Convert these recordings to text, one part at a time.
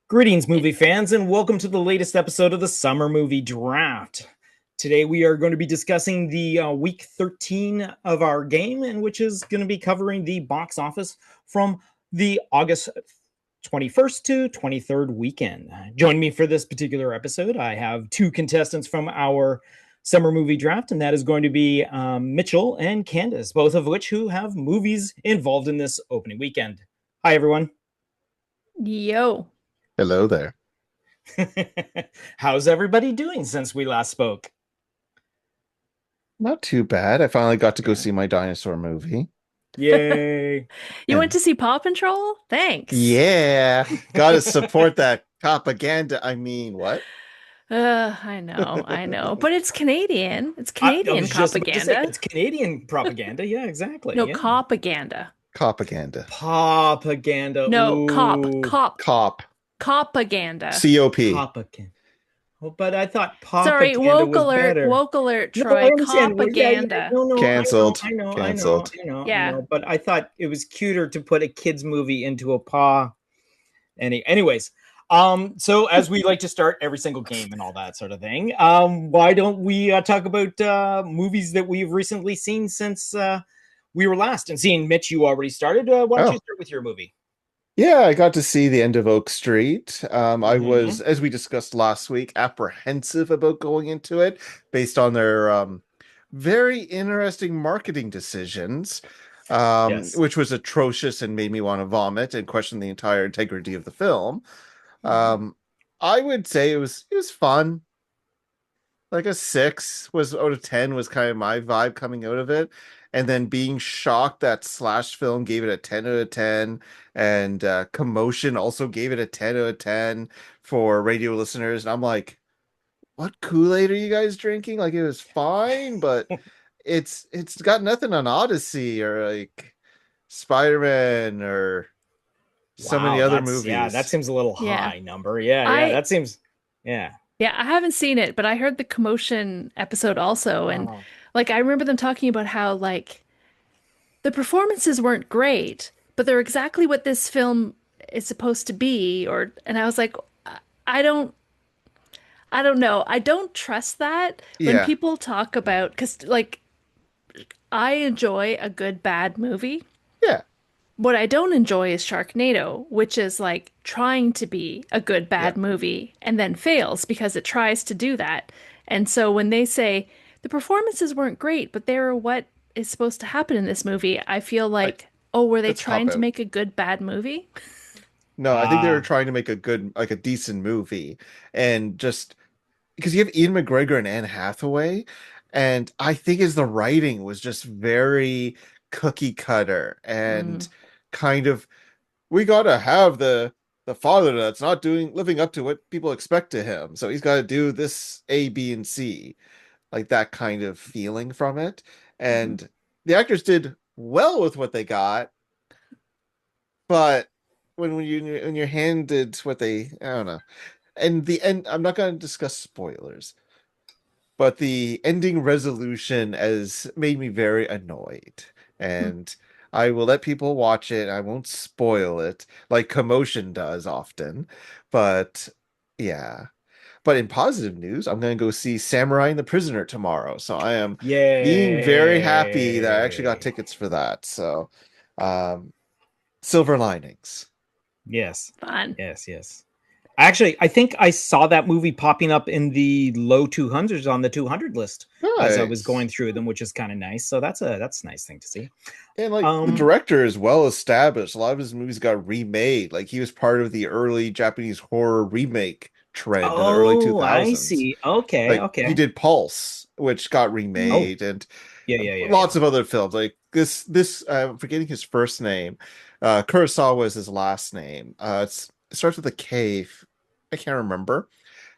Greetings, movie fans, and welcome to the latest episode of the Summer Movie Draft. Today, we are going to be discussing the week 13 of our game, and which is going to be covering the box office from the August 21st to 23rd weekend. Joining me for this particular episode, I have two contestants from our Summer Movie Draft, and that is going to be Mitchell and Candace, both of which who have movies involved in this opening weekend. Hi, everyone. Yo. Hello there. How's everybody doing since we last spoke? Not too bad. I finally got to go see my dinosaur movie. Yay. You went to see Paw Patrol? Thanks. Yeah. Gotta support that propaganda. I mean, what? I know. But it's Canadian. It's Canadian propaganda. It's Canadian propaganda. Yeah, exactly. No, yeah. Copaganda. Propaganda. Propaganda. No, cop. Cop. Copaganda. COP. Propaganda. Well, but I thought Sorry, propaganda was better. woke alert, No, Troy. I understand. Copaganda. No, Canceled. I know. Canceled. Yeah. But I thought it was cuter to put a kid's movie into a paw. Anyways, so as we like to start every single game and all that sort of thing, why don't we talk about movies that we've recently seen since we were last? And seeing Mitch, you already started. Why don't you start with your movie? Yeah, I got to see the end of Oak Street. I was, as we discussed last week, apprehensive about going into it based on their very interesting marketing decisions, Yes. which was atrocious and made me want to vomit and question the entire integrity of the film. I would say it was fun. Like a 6 was out of 10 was kind of my vibe coming out of it. And then being shocked that Slash Film gave it a 10 out of 10, and Commotion also gave it a 10 out of 10 for radio listeners. And I'm like, what Kool-Aid are you guys drinking? Like, it was fine, but it's got nothing on Odyssey or like Spider-Man or so many other movies. Yeah, that seems a little Yeah. high number. Yeah, that seems. Yeah. Yeah, I haven't seen it, but I heard the Commotion episode also, and like I remember them talking about how like the performances weren't great, but they're exactly what this film is supposed to be, and I was like, I don't I don't know. I don't trust that when Yeah. people talk about, because like I enjoy a good bad movie. Yeah. What I don't enjoy is Sharknado, which is like trying to be a good bad Yeah. movie and then fails because it tries to do that. And so when they say the performances weren't great, but they were what is supposed to happen in this movie, I feel like, oh, were they That's trying to cop-out. make a good bad movie? No, I think they were Ah. trying to make a good, like a decent movie, and just because you have Ian McGregor and Anne Hathaway, and I think as the writing was just very cookie cutter Mm. and kind of we gotta have the father that's not doing living up to what people expect to him, so he's got to do this A, B, and C, like that kind of feeling from it, Mhm. and the actors did well with what they got, but when you're handed what they I don't know. And the end, I'm not going to discuss spoilers, but the ending resolution has made me very annoyed. And I will let people watch it. I won't spoil it like Commotion does often. But yeah. But in positive news, I'm going to go see Samurai and the Prisoner tomorrow. So I am being very happy that I actually got Yay. tickets for that. So, um, silver linings. Yes. Fun. Yes. Actually, I think I saw that movie popping up in the low 200s on the 200 list as I was Nice. going through them, which is kind of nice. So that's a nice thing to see. And like the Um, director is well established. A lot of his movies got remade. Like he was part of the early Japanese horror remake trend in the early oh, I 2000s. see. Okay, Like he okay. did Pulse, which got Mm. Oh, remade, and yeah. lots of other films. Like this I'm forgetting his first name. Kurosawa is his last name. It starts with a K. I can't remember.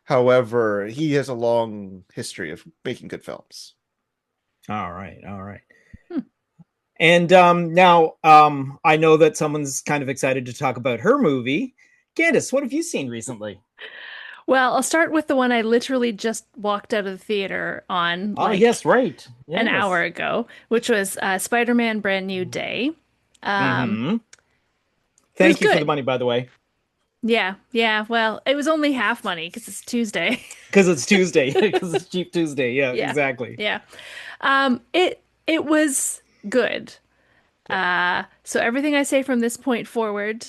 However, he has a long history of making good films. All right. Hmm. And now I know that someone's kind of excited to talk about her movie. Candace, what have you seen recently? Well, I'll start with the one I literally just walked out of the theater on Oh, yes, like right. an hour Yes. ago, which was Spider-Man Brand New Day. Um, Mm-hmm. it was Thank you for the good. money, by the way. Yeah, yeah. Well, it was only half money because it's Tuesday. Because it's Tuesday, because it's cheap Tuesday. Yeah, Yeah, exactly. yeah. It was good. Yeah. So everything I say from this point forward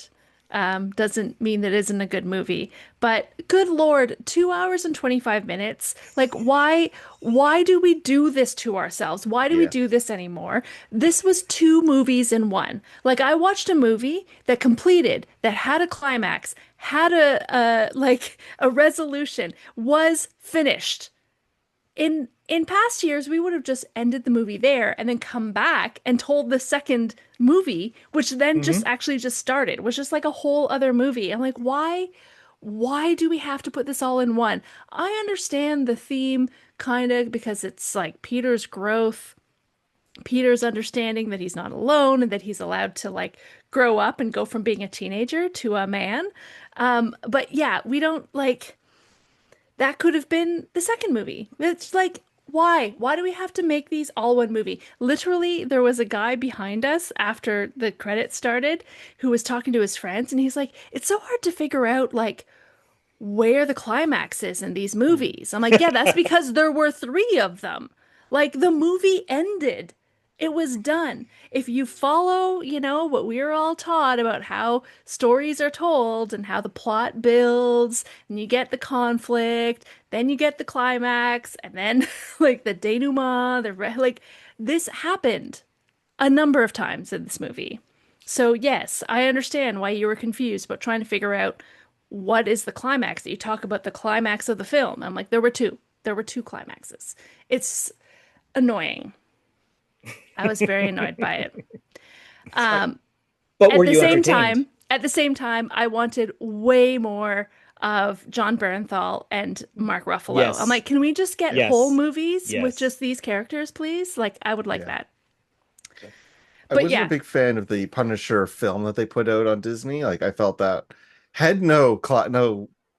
doesn't mean that it isn't a good movie. But good Lord, 2 hours and 25 minutes. Like, why do we do this to ourselves? Why do we Yeah. do this anymore? This was two movies in one. Like, I watched a movie that completed, that had a climax, had a resolution, was finished. In past years, we would have just ended the movie there and then come back and told the second movie, which then just Hmm. actually just started, was just like a whole other movie. I'm like, why do we have to put this all in one? I understand the theme kind of because it's like Peter's growth, Peter's understanding that he's not alone and that he's allowed to like grow up and go from being a teenager to a man. But yeah, we don't like that could have been the second movie. It's like, why? Why do we have to make these all one movie? Literally, there was a guy behind us after the credits started who was talking to his friends, and he's like, it's so hard to figure out, like, where the climax is in these movies. I'm like, yeah, that's because there were three of them. Like the movie ended. It was done. If you follow, what we are all taught about how stories are told and how the plot builds, and you get the conflict, then you get the climax, and then like the denouement, like this happened a number of times in this movie. So, yes, I understand why you were confused about trying to figure out what is the climax. That you talk about the climax of the film. I'm like, there were two. There were two climaxes. It's annoying. I was very annoyed by it. Um, But at were the you same entertained? time, I wanted way more of John Bernthal and Mark Ruffalo. I'm Yes. like, can we just get whole Yes. movies with Yes. just these characters, please? Like, I would like Yeah. that. I But wasn't a yeah. big fan of the Punisher film that they put out on Disney. Like I felt that had no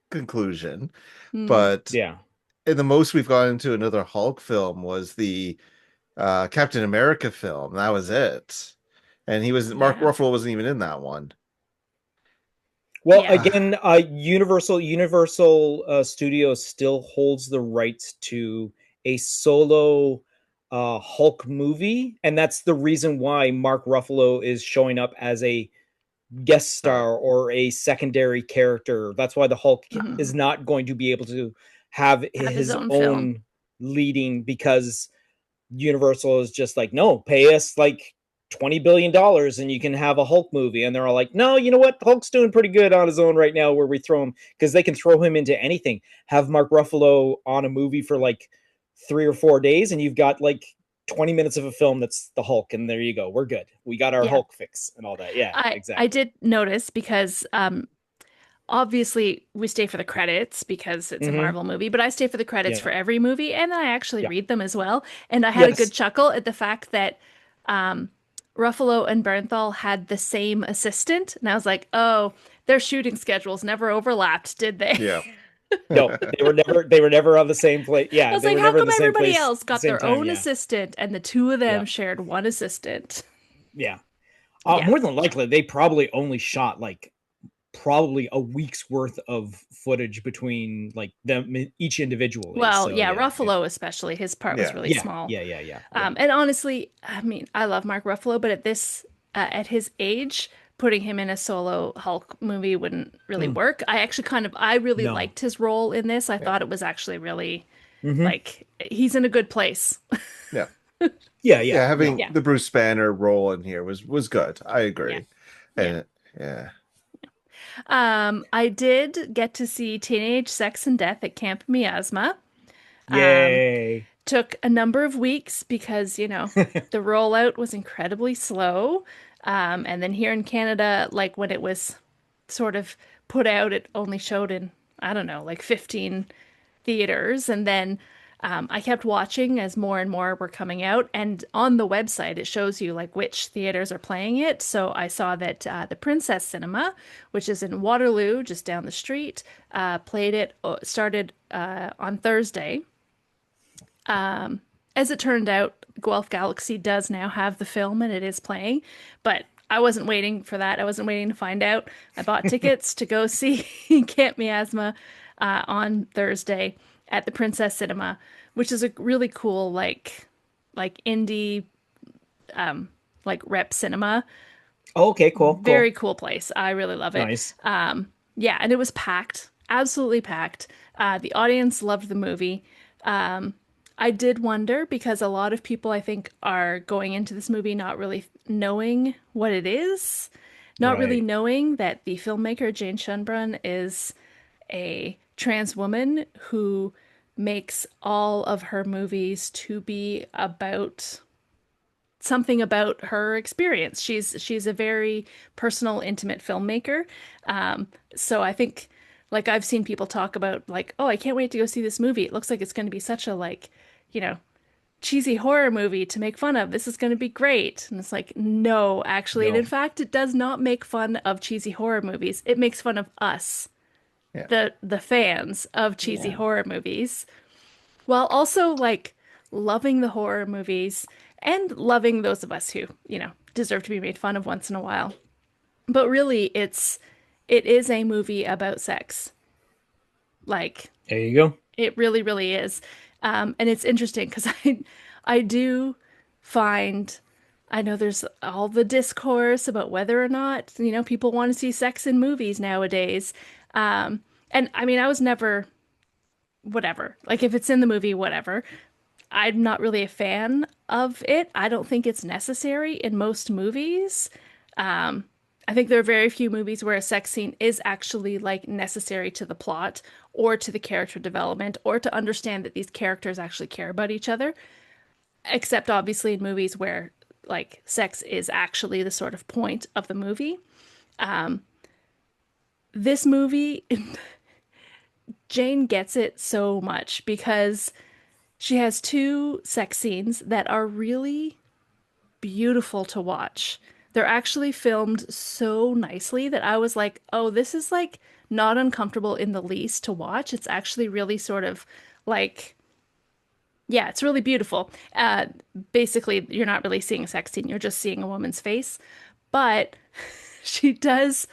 conclusion. Hmm. But Yeah. in the most we've gone into another Hulk film was the Captain America film. That was it. And Mark Yeah. Ruffalo wasn't even in that one. Well, Yeah. again, Universal Studios still holds the rights to a solo Hulk movie, and that's the reason why Mark Ruffalo is showing up as a guest Uh, star or a secondary character. That's why the Hulk Mhm. is not going to be able to have Have his his own film. own leading because Universal is just like, no, pay us like $20 billion and you can have a Hulk movie. And they're all like, no, you know what? Hulk's doing pretty good on his own right now, where we throw him because they can throw him into anything. Have Mark Ruffalo on a movie for like 3 or 4 days, and you've got like 20 minutes of a film that's the Hulk, and there you go. We're good. We got our Yeah. Hulk fix and all that. Yeah, I exactly. did notice because obviously we stay for the credits because it's a Mm-hmm. Marvel movie, but I stay for the credits Yeah. for every movie and then I actually Yeah. read them as well. And I had a good Yes. chuckle at the fact that um Ruffalo and Bernthal had the same assistant. And I was like, oh, their shooting schedules never overlapped, did they? yeah. No, they were never on the same place. I Yeah, was they like, were how never in come the same everybody place else at the got same their time. own Yeah. assistant and the two of Yeah. them shared one assistant? Yeah. Yeah. More than likely, they probably only shot like probably a week's worth of footage between like them each individually. Well, So yeah, yeah, yeah, Ruffalo especially, his part was Yeah. really yeah, small. yeah, yeah, yeah, yeah. And honestly, I mean, I love Mark Ruffalo, but at his age, putting him in a solo Hulk movie wouldn't really Mm, work. I really no. liked his role in this. I Yeah. thought it was actually really, Hmm. like, he's in a good place. Yeah. Yeah, yeah, Yeah, no. having Yeah. the Bruce Banner role in here was good. I Yeah. agree. Yeah. And yeah. I did get to see Teenage Sex and Death at Camp Miasma. Um, Yay. Took a number of weeks because, the rollout was incredibly slow. And then here in Canada, like when it was sort of put out, it only showed in, I don't know, like 15 theaters. And then I kept watching as more and more were coming out. And on the website, it shows you like which theaters are playing it. So I saw that the Princess Cinema, which is in Waterloo, just down the street, played it, started on Thursday. As it turned out, Guelph Galaxy does now have the film and it is playing, but I wasn't waiting for that. I wasn't waiting to find out. I bought tickets to go see Camp Miasma on Thursday at the Princess Cinema, which is a really cool like indie like rep cinema. Okay, cool. Very cool place. I really love it. Nice. Yeah, and it was packed, absolutely packed. The audience loved the movie. I did wonder because a lot of people, I think, are going into this movie not really knowing what it is, not really Right. knowing that the filmmaker Jane Schunbrun is a trans woman who makes all of her movies to be about something about her experience. She's a very personal, intimate filmmaker. So I think like I've seen people talk about like, oh, I can't wait to go see this movie. It looks like it's going to be such a like, you know, cheesy horror movie to make fun of. This is going to be great. And it's like, no, actually. And in No. fact, it does not make fun of cheesy horror movies. It makes fun of us, Yeah. the fans of cheesy Yeah. horror movies, while also like loving the horror movies and loving those of us who, deserve to be made fun of once in a while. But really, it is a movie about sex. Like There you go. it really, really is. And it's interesting because I do find, I know there's all the discourse about whether or not, people want to see sex in movies nowadays. And I mean, I was never, whatever. Like if it's in the movie, whatever. I'm not really a fan of it. I don't think it's necessary in most movies. I think there are very few movies where a sex scene is actually like necessary to the plot or to the character development or to understand that these characters actually care about each other. Except obviously in movies where like sex is actually the sort of point of the movie. This movie, Jane gets it so much because she has two sex scenes that are really beautiful to watch. They're actually filmed so nicely that I was like, oh, this is like not uncomfortable in the least to watch. It's actually really sort of like, yeah, it's really beautiful. Basically, you're not really seeing a sex scene, you're just seeing a woman's face. But she does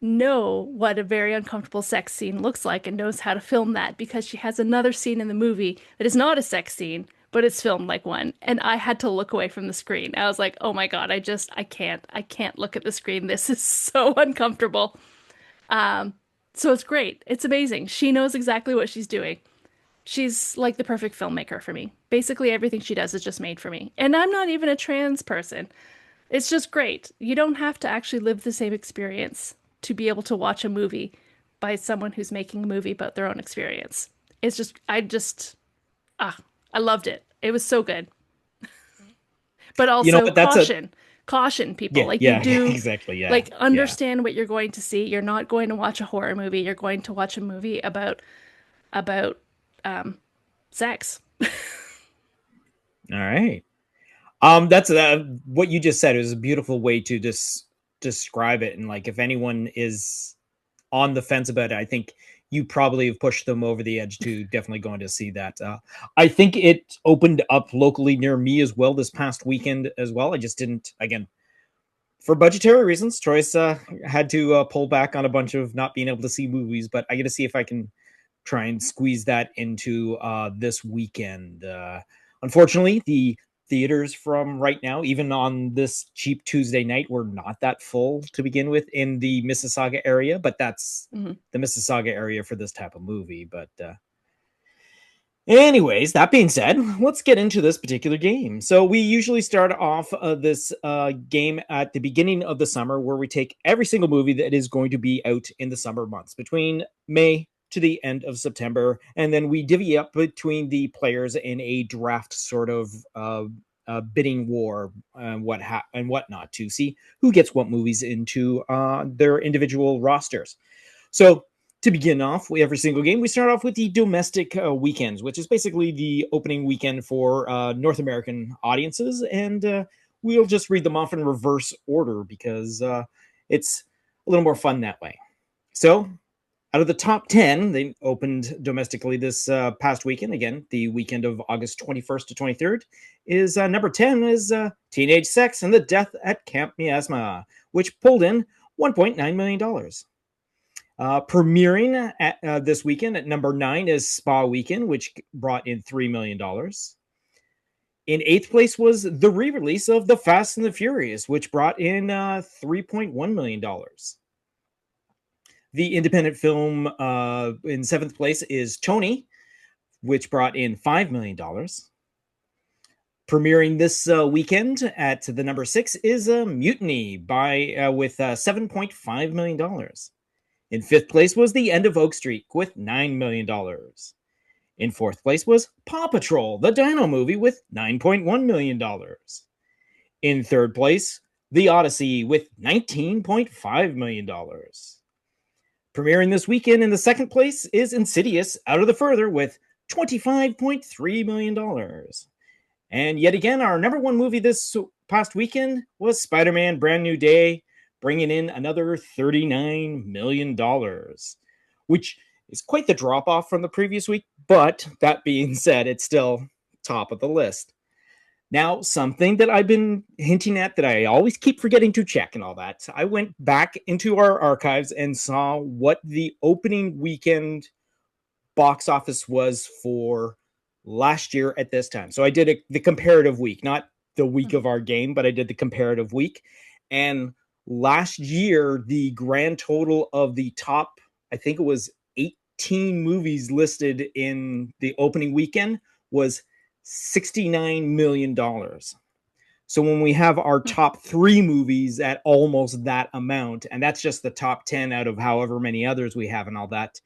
know what a very uncomfortable sex scene looks like and knows how to film that because she has another scene in the movie that is not a sex scene, but it's filmed like one. And I had to look away from the screen. I was like, oh my God, I can't look at the screen. This is so uncomfortable. So it's great. It's amazing. She knows exactly what she's doing. She's like the perfect filmmaker for me. Basically, everything she does is just made for me. And I'm not even a trans person. It's just great. You don't have to actually live the same experience to be able to watch a movie by someone who's making a movie about their own experience. It's just, ah, I loved it. It was so good. But You know also what? That's a caution people. yeah, Like you yeah, yeah, do, exactly. Yeah, like yeah. understand what you're going to see. You're not going to watch a horror movie. You're going to watch a movie about sex. All right. That's what you just said is a beautiful way to just describe it. And like, if anyone is on the fence about it, I think you probably have pushed them over the edge to definitely going to see that. I think it opened up locally near me as well this past weekend as well. I just didn't, again, for budgetary reasons, Troy's had to pull back on a bunch of not being able to see movies, but I got to see if I can try and squeeze that into this weekend. Unfortunately, the theaters from right now, even on this cheap Tuesday night, were not that full to begin with in the Mississauga area, but that's Mhm. the Mississauga area for this type of movie. But anyways, that being said, let's get into this particular game. So we usually start off this game at the beginning of the summer where we take every single movie that is going to be out in the summer months between May to the end of September, and then we divvy up between the players in a draft sort of bidding war and whatnot to see who gets what movies into their individual rosters. So to begin off with every single game, we start off with the domestic weekends, which is basically the opening weekend for North American audiences, and we'll just read them off in reverse order because it's a little more fun that way. So Out of the top 10, they opened domestically this past weekend. Again, the weekend of August 21st to 23rd is number 10 is Teenage Sex and the Death at Camp Miasma, which pulled in $1.9 million. Premiering at, this weekend at number 9 is Spa Weekend, which brought in $3 million. In 8th place was the re-release of The Fast and the Furious, which brought in $3.1 million. The independent film in 7th place is Tony, which brought in $5 million. Premiering this weekend at the number 6 is Mutiny with $7.5 million. In 5th place was The End of Oak Street with $9 million. In 4th place was Paw Patrol, the Dino movie with $9.1 million. In 3rd place, The Odyssey with $19.5 million. Premiering this weekend in the 2nd place is Insidious Out of the Further with $25.3 million. And yet again, our number 1 movie this past weekend was Spider-Man Brand New Day, bringing in another $39 million, which is quite the drop-off from the previous week. But that being said, it's still top of the list. Now, something that I've been hinting at that I always keep forgetting to check and all that, I went back into our archives and saw what the opening weekend box office was for last year at this time. So I did the comparative week, not the week of our game, but I did the comparative week. And last year, the grand total of the top, I think it was 18 movies listed in the opening weekend was $69 million. So when we have our top 3 movies at almost that amount, and that's just the top 10 out of however many others we have and all that,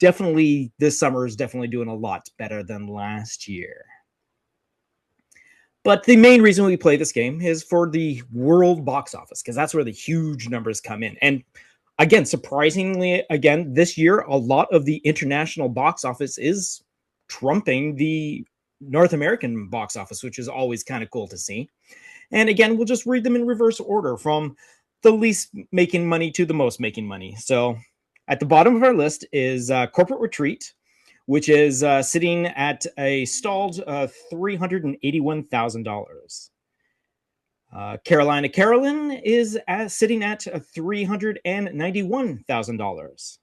definitely this summer is definitely doing a lot better than last year. But the main reason we play this game is for the world box office, because that's where the huge numbers come in. And again, surprisingly, this year, a lot of the international box office is trumping the North American box office, which is always kind of cool to see. And again, we'll just read them in reverse order from the least making money to the most making money. So at the bottom of our list is Corporate Retreat, which is sitting at a stalled $381,000. Carolina Carolyn is sitting at $391,000.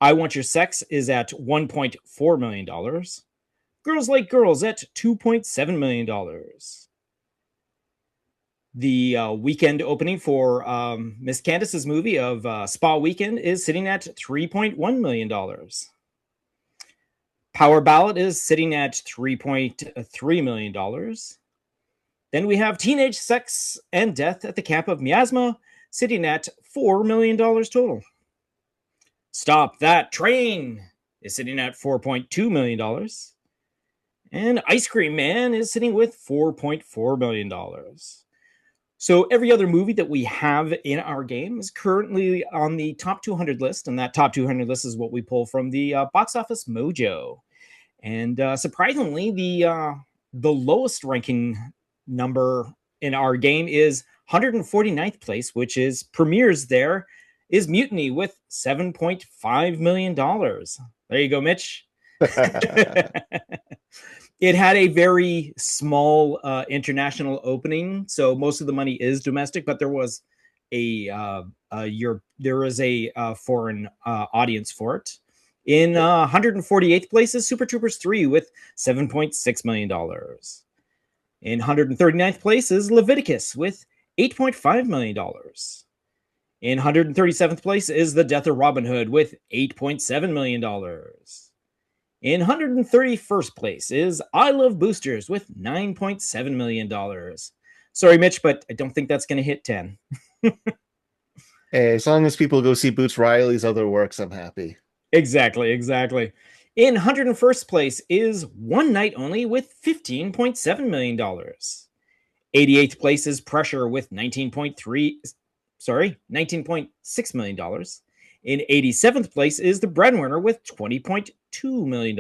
I Want Your Sex is at $1.4 million. Girls Like Girls at $2.7 million. The weekend opening for Miss Candace's movie of Spa Weekend is sitting at $3.1 million. Power Ballot is sitting at $3.3 million. Then we have Teenage Sex and Death at the Camp of Miasma, sitting at $4 million total. Stop That Train is sitting at $4.2 million. And Ice Cream Man is sitting with $4.4 million. So every other movie that we have in our game is currently on the top 200 list, and that top 200 list is what we pull from the Box Office Mojo. And surprisingly, the lowest ranking number in our game is 149th place, which is premieres there, is Mutiny with $7.5 million. There you go, Mitch. It had a very small international opening, so most of the money is domestic, but there was a foreign audience for it. In 148th place is Super Troopers 3 with $7.6 million. In 139th place is Leviticus with $8.5 million. In 137th place is The Death of Robin Hood with $8.7 million. In 131st place is I Love Boosters with $9.7 million. Sorry, Mitch, but I don't think that's going to hit 10. Hey, as long as people go see Boots Riley's other works, I'm happy. Exactly. In 101st place is One Night Only with $15.7 million. 88th place is Pressure with $19.6 million. In 87th place is The Breadwinner with $20.2 million.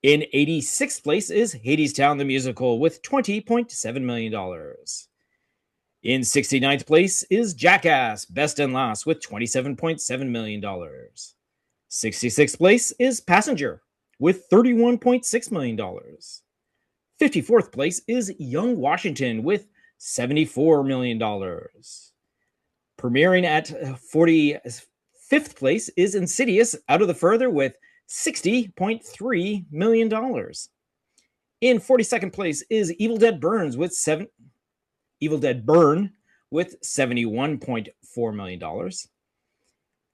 In 86th place is Hadestown the Musical with $20.7 million. In 69th place is Jackass Best and Last with $27.7 million. 66th place is Passenger with $31.6 million. 54th place is Young Washington with $74 million. Premiering at 45th place is Insidious Out of the Further with $60.3 million. In 42nd place is Evil Dead Burn with $71.4 million.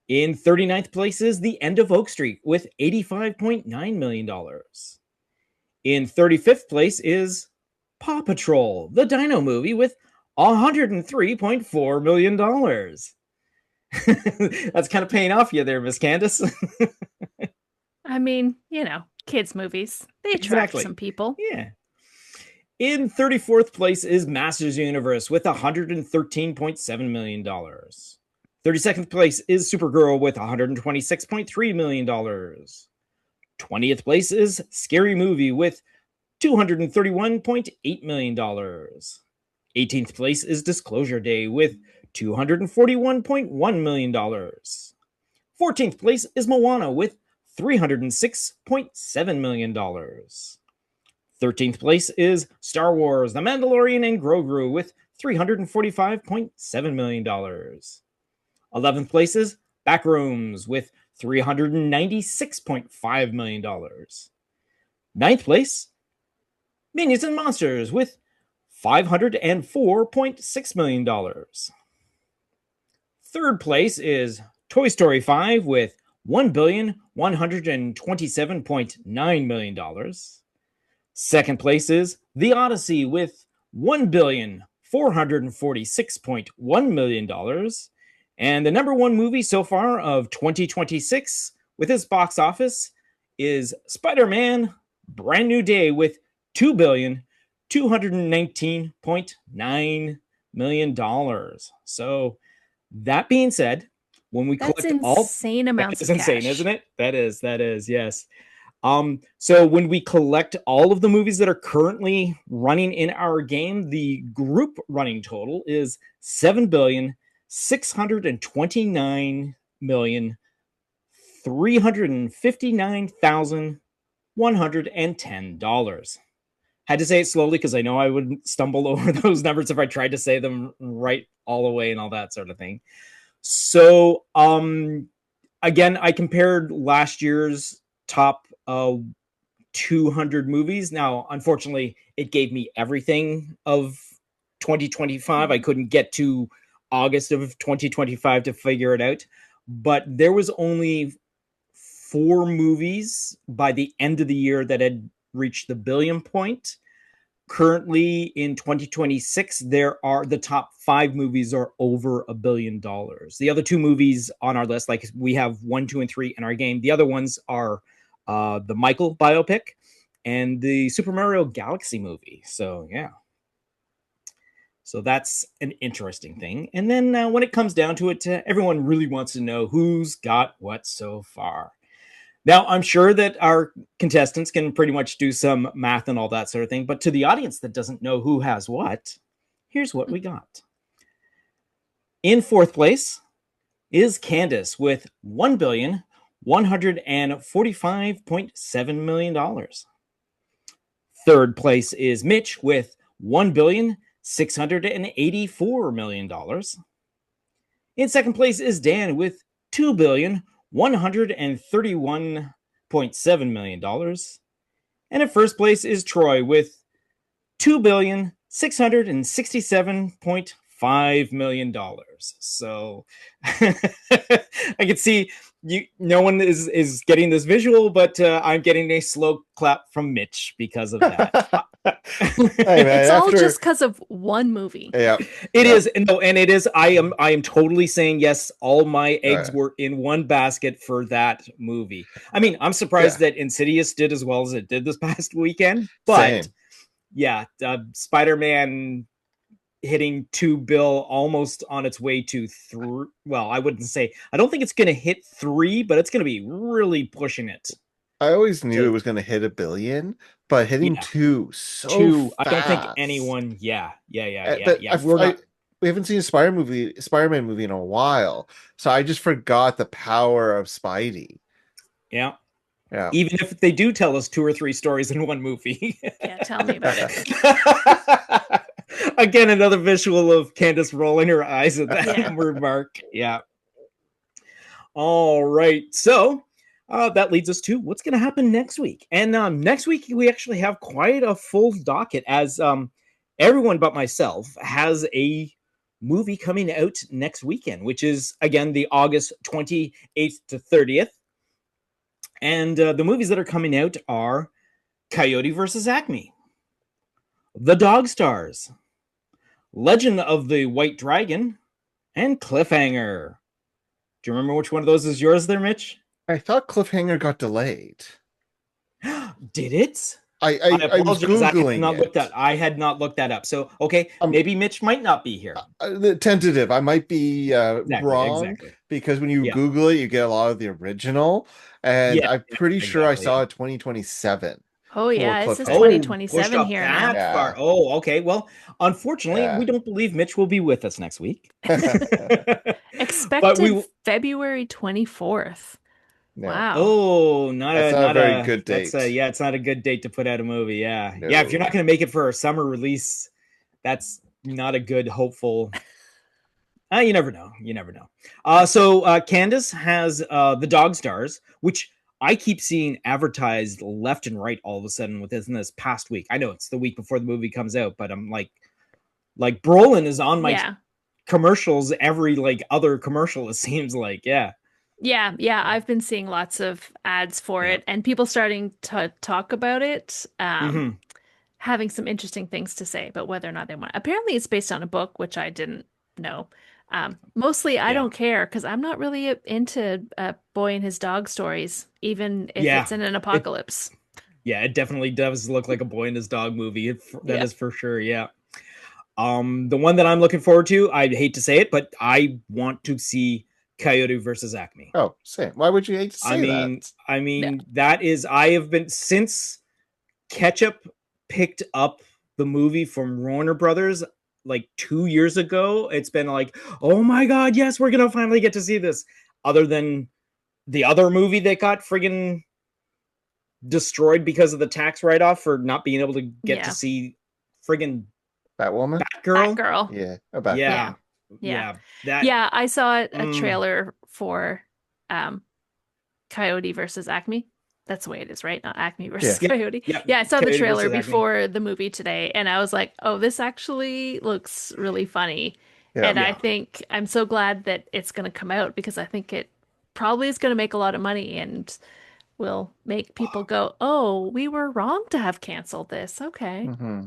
In 39th place is The End of Oak Street with $85.9 million. In 35th place is Paw Patrol, the Dino Movie, with $103.4 million. That's kind of paying off you there, Miss Candace. I mean, kids' movies. They attract some people. Yeah. In 34th place is Masters Universe with $113.7 million. 32nd place is Supergirl with $126.3 million. 20th place is Scary Movie with $231.8 million. 18th place is Disclosure Day with $241.1 million. 14th place is Moana with $306.7 million. 13th place is Star Wars, The Mandalorian and Grogu with $345.7 million. 11th place is Backrooms with $396.5 million. 9th place, Minions and Monsters with $504.6 million. 3rd place is Toy Story 5 with $1,127.9 million. 2nd place is The Odyssey with $1,446.1 million. And the number one movie so far of 2026 with its box office is Spider-Man Brand New Day with $2,219.9 million. So that being said, when we collect insane amounts of cash. That's insane, isn't it? That is, yes. So when we collect all of the movies that are currently running in our game, the group running total is $7,629,359,110. Had to say it slowly because I know I would stumble over those numbers if I tried to say them right all the way and all that sort of thing. So, again, I compared last year's top 200 movies. Now, unfortunately, it gave me everything of 2025. I couldn't get to August of 2025 to figure it out, but there was only 4 movies by the end of the year that had reached the billion point. Currently in 2026, the top 5 movies are over $1 billion. The other 2 movies on our list, like we have 1, 2, and 3 in our game. The other ones are the Michael biopic and the Super Mario Galaxy movie. So yeah. So that's an interesting thing. And then when it comes down to it, everyone really wants to know who's got what so far. Now, I'm sure that our contestants can pretty much do some math and all that sort of thing. But to the audience that doesn't know who has what, here's what we got. In 4th place is Candace with $1,145.7 million. 3rd place is Mitch with $1,684 million. In 2nd place is Dan with $2,131.7 million. And in 1st place is Troy with $2,667.5 million. So I can see no one is getting this visual, but I'm getting a slow clap from Mitch because of that. Hey, man, it's all just because of one movie. Yeah, it is. No, and it is. I am totally saying yes. All my eggs were in one basket for that movie. I mean, I'm surprised that Insidious did as well as it did this past weekend. But yeah, Spider-Man hitting $2 billion, almost on its way to 3. Well, I wouldn't say. I don't think it's going to hit 3, but it's going to be really pushing it. I always knew it was going to hit $1 billion, but hitting 2 so 2, fast. I don't think anyone. Yeah. We haven't seen a Spider-Man movie in a while, so I just forgot the power of Spidey. Yeah. Yeah. Even if they do tell us 2 or 3 stories in one movie. Yeah, tell me about it. Again, another visual of Candace rolling her eyes at that remark. Yeah. All right. So that leads us to what's going to happen next week. And next week, we actually have quite a full docket, as everyone but myself has a movie coming out next weekend, which is, again, the August 28th to 30th. And the movies that are coming out are Coyote versus Acme, The Dog Stars, Legend of the White Dragon, and Cliffhanger. Do you remember which one of those is yours there, Mitch? I thought Cliffhanger got delayed. Did it? I was apologize. Googling I had not looked that up. So, okay, maybe Mitch might not be here. Tentative. I might be wrong exactly. because when you Google it, you get a lot of the original, and I'm pretty sure I saw it 2027. Oh yeah, it says 2027 here now. That far. Oh, okay. Well, unfortunately, we don't believe Mitch will be with us next week. Expected February 24th. No. Wow. Oh, not a very good date. It's not a good date to put out a movie. Yeah. No. Yeah, if you're not going to make it for a summer release, that's not a good hopeful. You never know. So Candace has The Dog Stars, which I keep seeing advertised left and right all of a sudden within this past week. I know it's the week before the movie comes out, but I'm like Brolin is on my commercials, every other commercial, it seems like. Yeah. I've been seeing lots of ads for it, and people starting to talk about it, having some interesting things to say, but whether or not they want. Apparently, it's based on a book, which I didn't know. Mostly, I don't care because I'm not really into Boy and His Dog stories, even if it's in an apocalypse. It definitely does look like a Boy and His Dog movie. That is for sure. Yeah. The one that I'm looking forward to, I hate to say it, but I want to see Coyote versus Acme. Oh, same. Why would you hate to say that? I mean, that is, I have been, since Ketchup picked up the movie from Warner Brothers 2 years ago, it's been like, oh my God, yes, we're going to finally get to see this. Other than the other movie that got friggin' destroyed because of the tax write-off for not being able to get to see friggin' Batwoman? Batgirl. Yeah. I saw a trailer for Coyote versus Acme. That's the way it is, right? Not Acme versus Coyote. Yeah, I saw the trailer before the movie today, and I was like, oh, this actually looks really funny. And I think I'm so glad that it's going to come out because I think it probably is going to make a lot of money and will make people go, oh, we were wrong to have canceled this. Okay. Mm-hmm.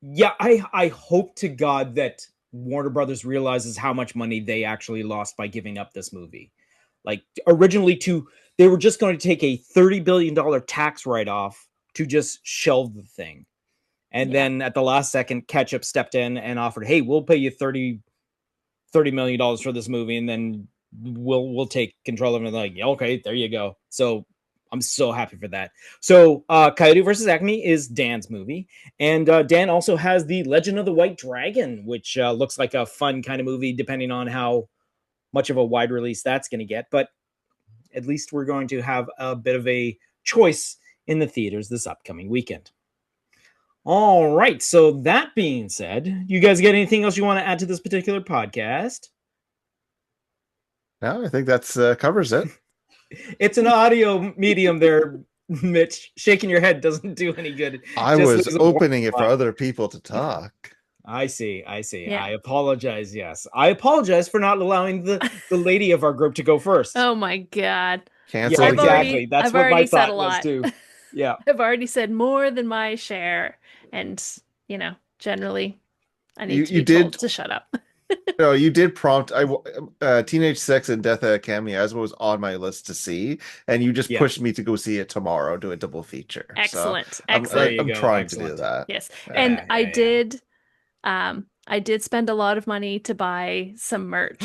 Yeah, I hope to God that Warner Brothers realizes how much money they actually lost by giving up this movie. Originally they were just going to take a $30 billion tax write-off to just shelve the thing. And then at the last second, Ketchup stepped in and offered, hey, we'll pay you $30 million for this movie, and then we'll take control of it. And okay, there you go. So I'm so happy for that. So Coyote versus Acme is Dan's movie. And Dan also has The Legend of the White Dragon, which looks like a fun kind of movie, depending on how much of a wide release that's going to get. But at least we're going to have a bit of a choice in the theaters this upcoming weekend. All right. So that being said, you guys get anything else you want to add to this particular podcast? No, I think that's covers it. It's an audio medium there, Mitch. Shaking your head doesn't do any good. I was opening it for other people to talk. I see. Yeah. I apologize. Yes. I apologize for not allowing the lady of our group to go first. Oh my God. Cancel. Yeah, exactly. That's what my thought was too. Yeah. I've already said more than my share. And, generally I need to be told to shut up. No, you did prompt. Teenage Sex and Death Academy as was on my list to see, and you just pushed me to go see it tomorrow, do a double feature. Excellent. So Excellent. I'm trying to do that. Yes. And I did spend a lot of money to buy some merch.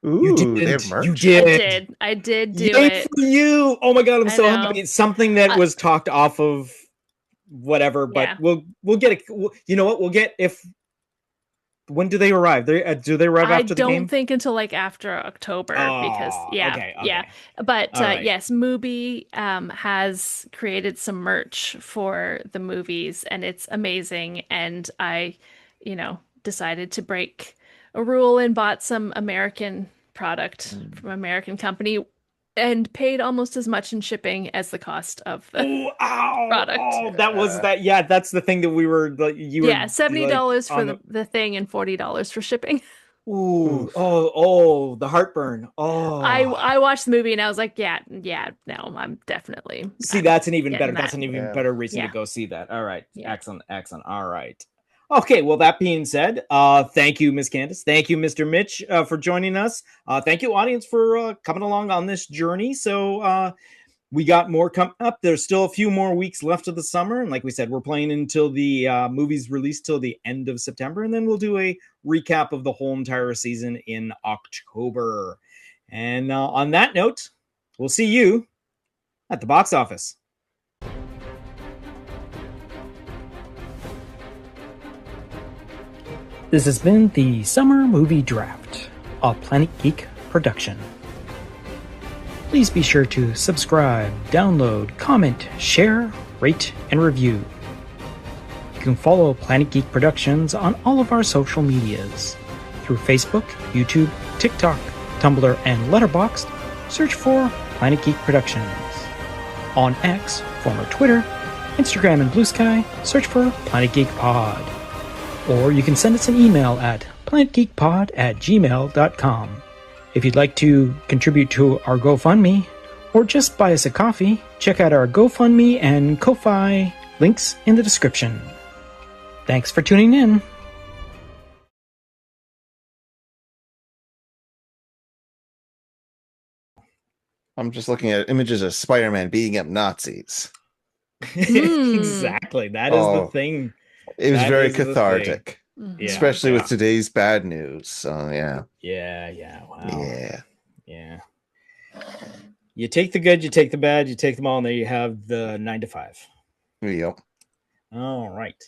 Ooh, they have merch? You did. I did do Yay it. For you. Oh my God, I'm so happy. It's something that was talked off of whatever, but we'll get it. You know what? We'll get, if when do they arrive? Do they arrive I after the don't game? think until like after October because Oh, yeah, okay, yeah. okay. But All right. yes, Mubi has created some merch for the movies and it's amazing. And I, decided to break a rule and bought some American product from an American company and paid almost as much in shipping as the cost of the Oh, ow, product. oh, that was that. Yeah, that's the thing that we were like. You were Yeah, like $70 for on the thing and $40 for shipping. Ooh, Oof. oh, the heartburn. I Oh, I watched the movie and I was like, yeah, no, see, I'm that's an even better. getting That's that. an even Yeah. better reason to Yeah, go see that. All right, yeah. excellent, excellent. All right. Okay, well, that being said, thank you, Miss Candace. Thank you, Mr. Mitch, for joining us. Thank you, audience, for coming along on this journey. So, we got more coming up. There's still a few more weeks left of the summer, and like we said, we're playing until the movie's released till the end of September, and then we'll do a recap of the whole entire season in October. And on that note, we'll see you at the box office. This has been the Summer Movie Draft, a Planet Geek production. Please be sure to subscribe, download, comment, share, rate, and review. You can follow Planet Geek Productions on all of our social medias. Through Facebook, YouTube, TikTok, Tumblr, and Letterboxd, search for Planet Geek Productions. On X, former Twitter, Instagram, and Blue Sky, search for Planet Geek Pod. Or you can send us an email at planetgeekpod@gmail.com. If you'd like to contribute to our GoFundMe, or just buy us a coffee, check out our GoFundMe and Ko-Fi links in the description. Thanks for tuning in. I'm just looking at images of Spider-Man beating up Nazis. Exactly. That is the Oh, thing. it was That very is the thing. cathartic, Mhm. especially Yeah. with today's bad news. So yeah, Wow. yeah. Yeah. You take the good, you take the bad, you take them all, and there you have the 9 to 5. There you go. All right.